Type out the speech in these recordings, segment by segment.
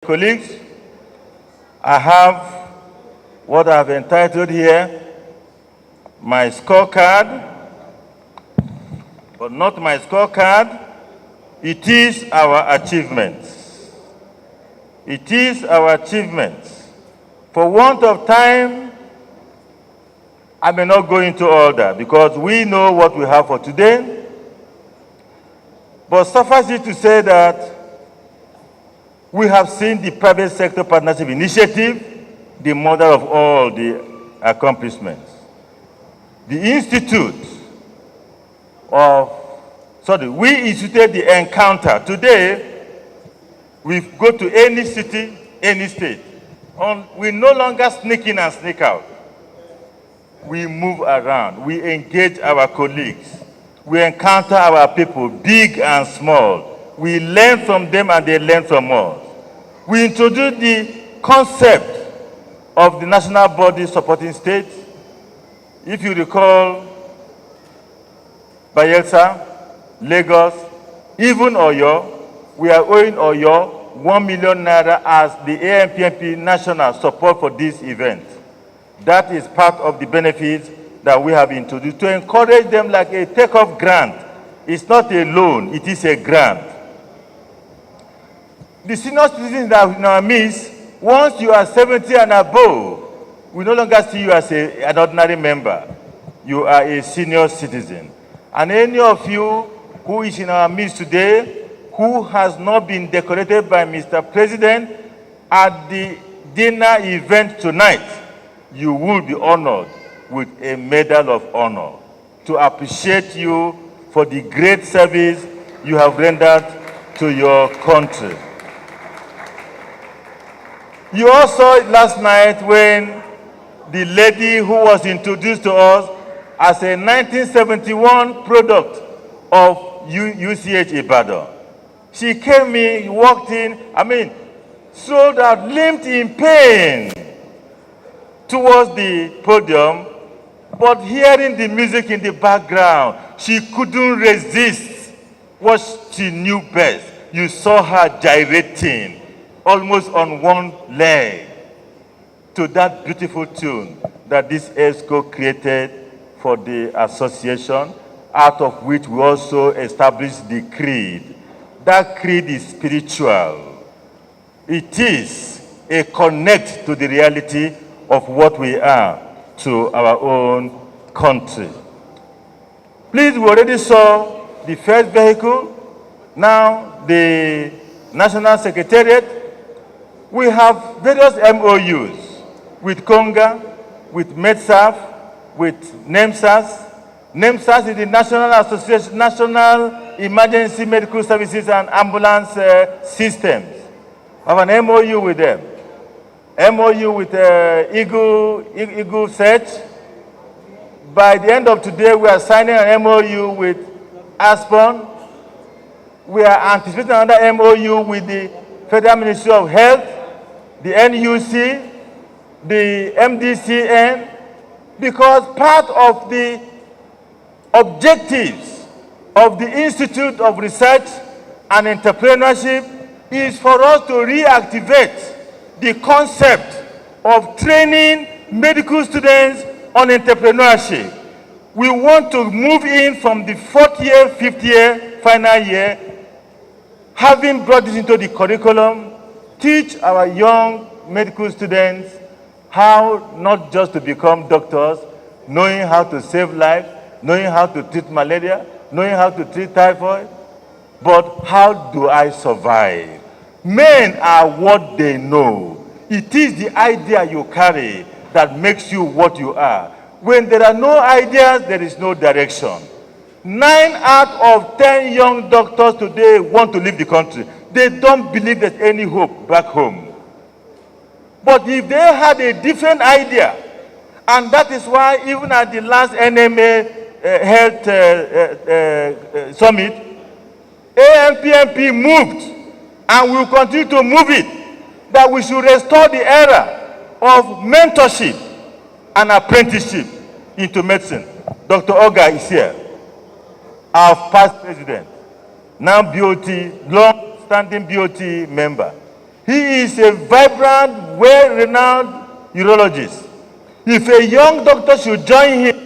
Colleagues, I have what I have entitled here, my scorecard, but not my scorecard. It is our achievements. It is our achievements. For want of time, I may not go into all that because we know what we have for today. But suffice it to say that we have seen the private sector partnership initiative, the mother of all the accomplishments. We instituted the encounter. Today, we go to any city, any state. We no longer sneak in and sneak out. We move around. We engage our colleagues. We encounter our people, big and small. We learn from them and they learn from us. We introduce the concept of the national body supporting states. If you recall, Bayelsa, Lagos, even Oyo, we are owing Oyo 1 million naira as the ANPMP national support for this event. That is part of the benefits that we have introduced to encourage them like a take-off grant. It's not a loan, it is a grant. The senior citizens that are in our midst, once you are 70 and above, we no longer see you as an ordinary member. You are a senior citizen. And any of you who is in our midst today, who has not been decorated by Mr. President at the dinner event tonight, you will be honored with a medal of honor to appreciate you for the great service you have rendered to your country. You all saw it last night when the lady who was introduced to us as a 1971 product of UCH Ibadan. She came in, walked in, sold out, limped in pain towards the podium, but hearing the music in the background, she couldn't resist what she knew best. You saw her gyrating, almost on one leg, to that beautiful tune that this ESCO created for the association, out of which we also established the creed. That creed is spiritual. It is a connect to the reality of what we are to our own country. Please, we already saw the first vehicle, now the National Secretariat. We have various MOUs with Conga, with MEDSAF, with NEMSAS. NEMSAS is the National Association, National Emergency Medical Services and Ambulance Systems. I have an MOU with them. MOU with Eagle Search. By the end of today, we are signing an MOU with ASPON. We are anticipating another MOU with the Federal Ministry of Health, the NUC, the MDCN, because part of the objectives of the Institute of Research and Entrepreneurship is for us to reactivate the concept of training medical students on entrepreneurship. We want to move in from the 4th year, 5th year, final year, having brought this into the curriculum, teach our young medical students how not just to become doctors, knowing how to save lives, knowing how to treat malaria, knowing how to treat typhoid, but how do I survive? Men are what they know. It is the idea you carry that makes you what you are. When there are no ideas, there is no direction. 9 out of 10 young doctors today want to leave the country. They don't believe there's any hope back home. But if they had a different idea, and that is why even at the last NMA Health Summit, ANPMP moved, and we will continue to move it, that we should restore the era of mentorship and apprenticeship into medicine. Dr. Oga is here, our past president, now BOT, long-standing BOT member. He is a vibrant, well-renowned urologist. If a young doctor should join him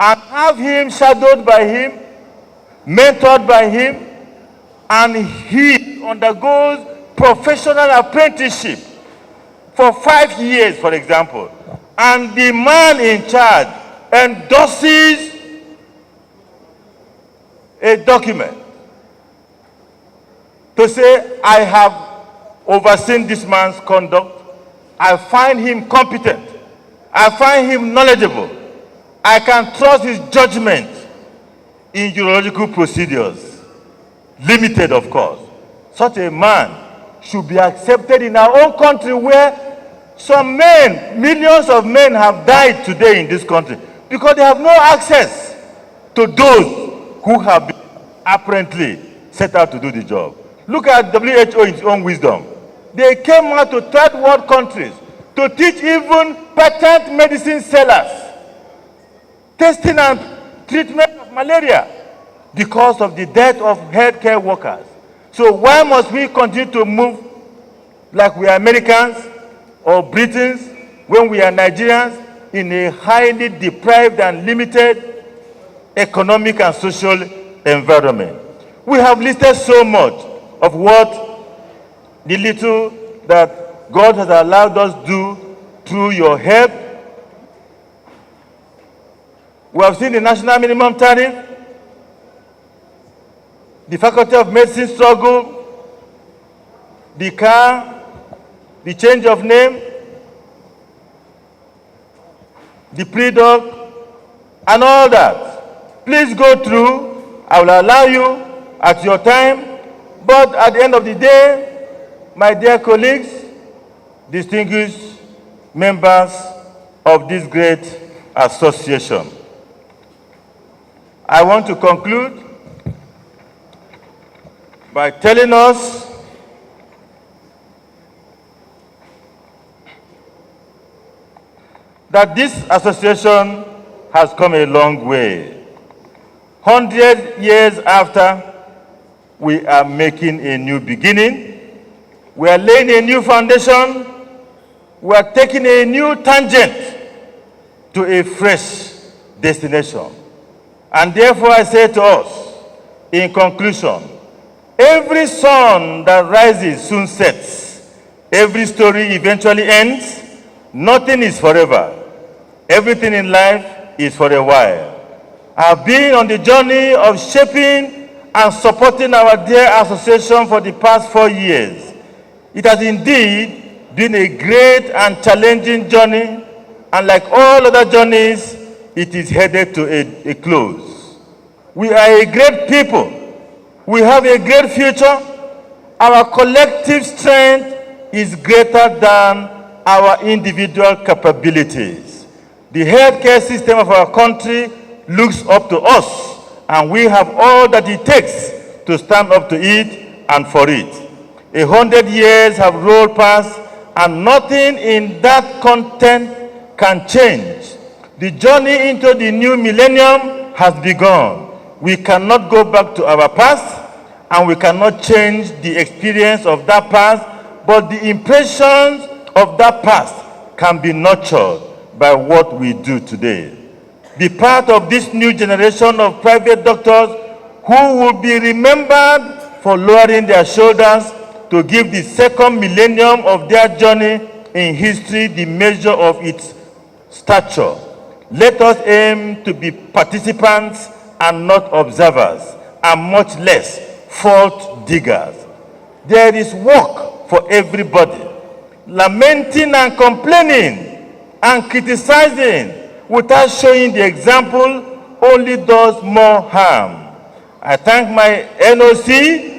and have him shadowed by him, mentored by him, and he undergoes professional apprenticeship for 5 years, for example, and the man in charge endorses a document to say, I have overseen this man's conduct, I find him competent, I find him knowledgeable, I can trust his judgment in urological procedures, limited of course. Such a man should be accepted in our own country, where some men, millions of men have died today in this country because they have no access to those who have been apparently set out to do the job. Look at WHO in its own wisdom. They came out to third world countries to teach even patent medicine sellers testing and treatment of malaria because of the death of healthcare workers. So why must we continue to move like we are Americans or Britons when we are Nigerians in a highly deprived and limited economic and social environment? We have listed so much of what the little that God has allowed us do through your help. We have seen the national minimum tariff, the Faculty of Medicine struggle, the car, the change of name, the pre-doc, and all that. Please go through. I will allow you at your time. But at the end of the day, my dear colleagues, distinguished members of this great association, I want to conclude by telling us that this association has come a long way. 100 years after, we are making a new beginning. We are laying a new foundation. We are taking a new tangent to a fresh destination. And therefore I say to us, in conclusion, every sun that rises soon sets. Every story eventually ends. Nothing is forever. Everything in life is for a while. I've been on the journey of shaping and supporting our dear association for the past 4 years. It has indeed been a great and challenging journey, and like all other journeys, it is headed to a close. We are a great people. We have a great future. Our collective strength is greater than our individual capabilities. The healthcare system of our country looks up to us, and we have all that it takes to stand up to it and for it. 100 years have rolled past, and nothing in that content can change. The journey into the new millennium has begun. We cannot go back to our past, and we cannot change the experience of that past, but the impressions of that past can be nurtured by what we do today. Be part of this new generation of private doctors who will be remembered for lowering their shoulders to give the second millennium of their journey in history the measure of its stature. Let us aim to be participants and not observers, and much less fault diggers. There is work for everybody. Lamenting and complaining and criticizing without showing the example only does more harm. I thank my NOC,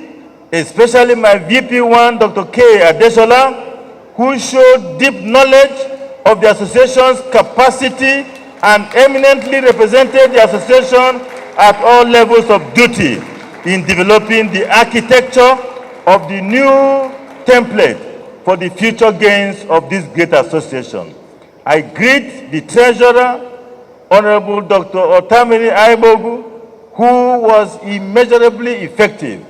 especially my VP1, Dr. K. Adesola, who showed deep knowledge of the association's capacity and eminently represented the association at all levels of duty in developing the architecture of the new template for the future gains of this great association. I greet the Treasurer, Honorable Dr. Otamiri Aibogu, who was immeasurably effective,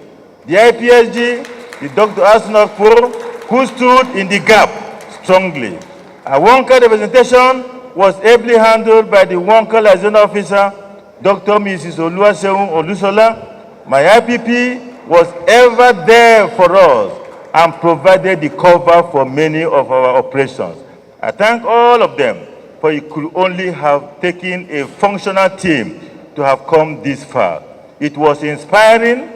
the IPSG, the Dr. Asunakpo, who stood in the gap strongly. Our Wonka representation was ably handled by the Wonka liaison officer, Dr. Mrs. Olusola. My IPP was ever there for us and provided the cover for many of our operations. I thank all of them, for it could only have taken a functional team to have come this far. It was inspiring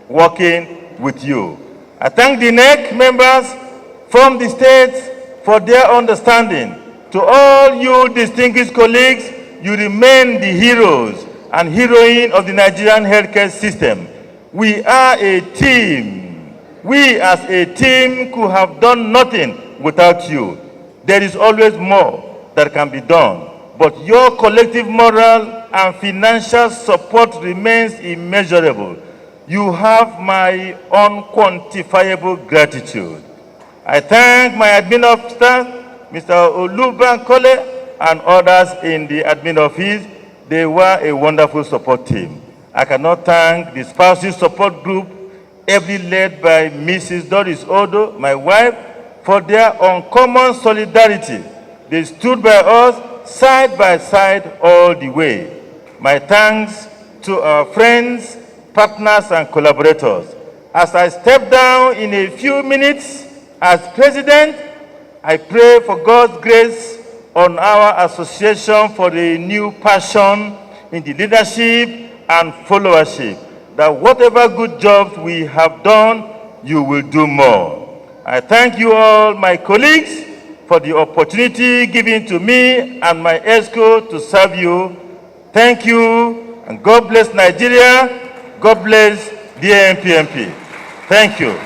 working with you. I thank the NEC members from the states for their understanding. To all you distinguished colleagues, you remain the heroes and heroine of the Nigerian healthcare system. We are a team. We as a team could have done nothing without you. There is always more that can be done, but your collective moral and financial support remains immeasurable. You have my unquantifiable gratitude. I thank my admin officer, Mr. Olubankole, and others in the admin office. They were a wonderful support team. I cannot thank the spouses support group, ably led by Mrs. Doris Odo, my wife, for their uncommon solidarity. They stood by us side by side all the way. My thanks to our friends, partners, and collaborators. As I step down in a few minutes as president, I pray for God's grace on our association for a new passion in the leadership and followership, that whatever good jobs we have done, you will do more. I thank you all, my colleagues, for the opportunity given to me and my ESCO to serve you. Thank you, and God bless Nigeria. God bless the ANPMP. Thank you.